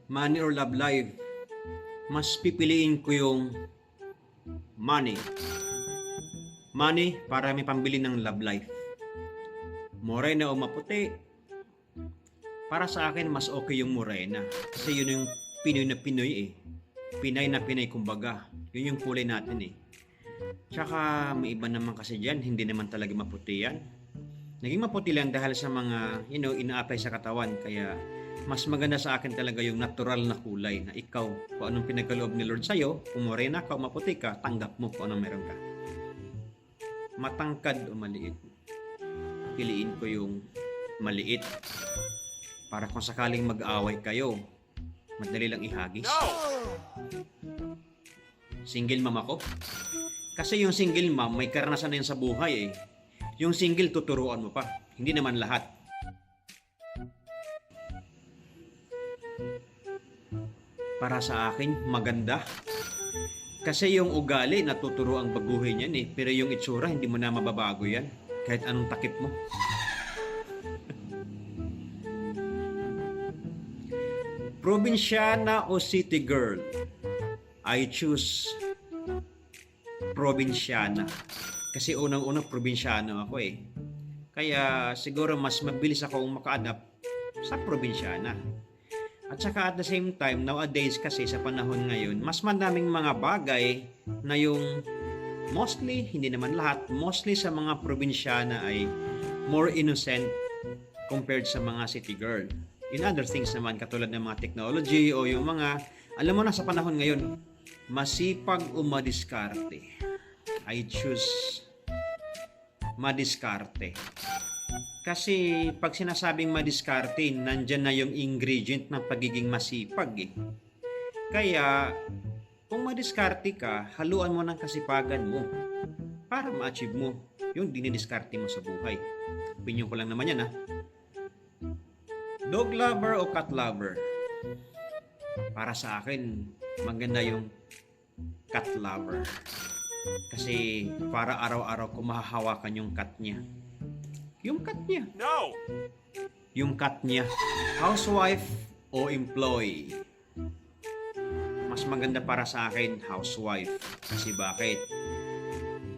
Money or love life, mas pipiliin ko yung money. Money para may pambili ng love life. Morena o maputi, para sa akin mas okay yung morena. Kasi yun yung Pinoy na Pinoy eh. Pinay na Pinay kumbaga. Yun yung kulay natin eh. Tsaka may iba naman kasi dyan, hindi naman talaga maputi yan. Naging maputi lang dahil sa mga, ina-apply sa katawan. Kaya mas maganda sa akin talaga yung natural na kulay na ikaw, kung anong pinagkaloob ni Lord sa'yo, kung morena ka o maputi ka, tanggap mo kung anong meron ka. Matangkad o maliit, piliin ko yung maliit. Para kung sakaling mag-away kayo, madali lang ihagis. Single mom ako. Kasi yung single mom, may karanasan na yun sa buhay eh. Yung single, tuturuan mo pa. Hindi naman lahat. Para sa akin, maganda. Kasi yung ugali, natuturo ang baguhin yan eh. Pero yung itsura, hindi mo na mababago yan. Kahit anong takip mo. Probinsyana o city girl? I choose probinsyana. Kasi unang-unang probinsyano ako eh. Kaya siguro mas mabilis akong maka-adapt sa probinsyana. At saka at the same time, nowadays kasi sa panahon ngayon, mas madaming mga bagay na yung mostly, hindi naman lahat, mostly sa mga probinsyana ay more innocent compared sa mga city girl. In other things naman, katulad ng mga technology o yung mga, alam mo na sa panahon ngayon, masipag o madiskarte. I choose madiskarte. Kasi pag sinasabing madiskarte, nandyan na yung ingredient ng pagiging masipag eh. Kaya, kung madiskarte ka, haluan mo ng kasipagan mo para ma-achieve mo yung dinidiskarte mo sa buhay. Opinion ko lang naman yan ha. Dog lover o cat lover? Para sa akin, maganda yung cat lover. Kasi para araw-araw ko mahahawakan yung cat niya. Yung cat niya. No! Yung cat niya. Housewife o employee? Mas maganda para sa akin, housewife. Kasi bakit?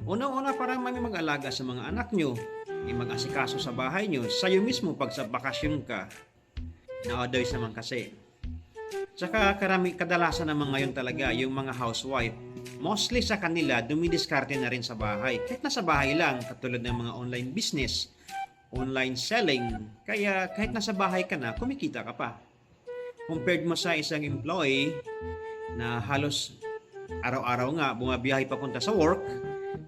Unang-una para may mag-alaga sa mga anak nyo. May mag-asikaso sa bahay nyo. Sa'yo mismo pag sa bakasyon ka. Nowadays naman kasi. Tsaka kadalasan naman ngayon talaga yung mga housewife. Mostly sa kanila, dumidiskarte na rin sa bahay. Kahit nasa bahay lang, katulad ng mga online business, online selling. Kaya kahit nasa bahay ka na, kumikita ka pa. Compared mo sa isang employee na halos araw-araw nga bumabiyahe papunta sa work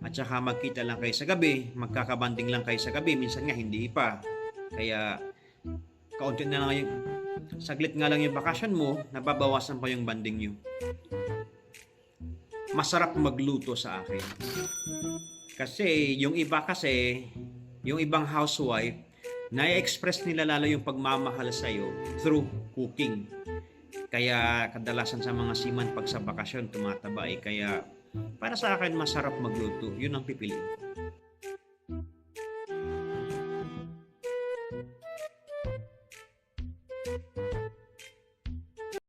at saka magkita lang kayo sa gabi, magkakabanding lang kayo sa gabi, minsan nga hindi pa. Kaya kaunti na lang yung saglit nga lang yung bakasyon mo, nababawasan pa yung banding nyo. Masarap magluto sa akin. Kasi yung iba kasi, yung ibang housewife, na-express nila lalo yung pagmamahal sa'yo through cooking. Kaya kadalasan sa mga seaman pag sa bakasyon tumataba eh. Kaya para sa akin masarap magluto. Yun ang pipiliin ko.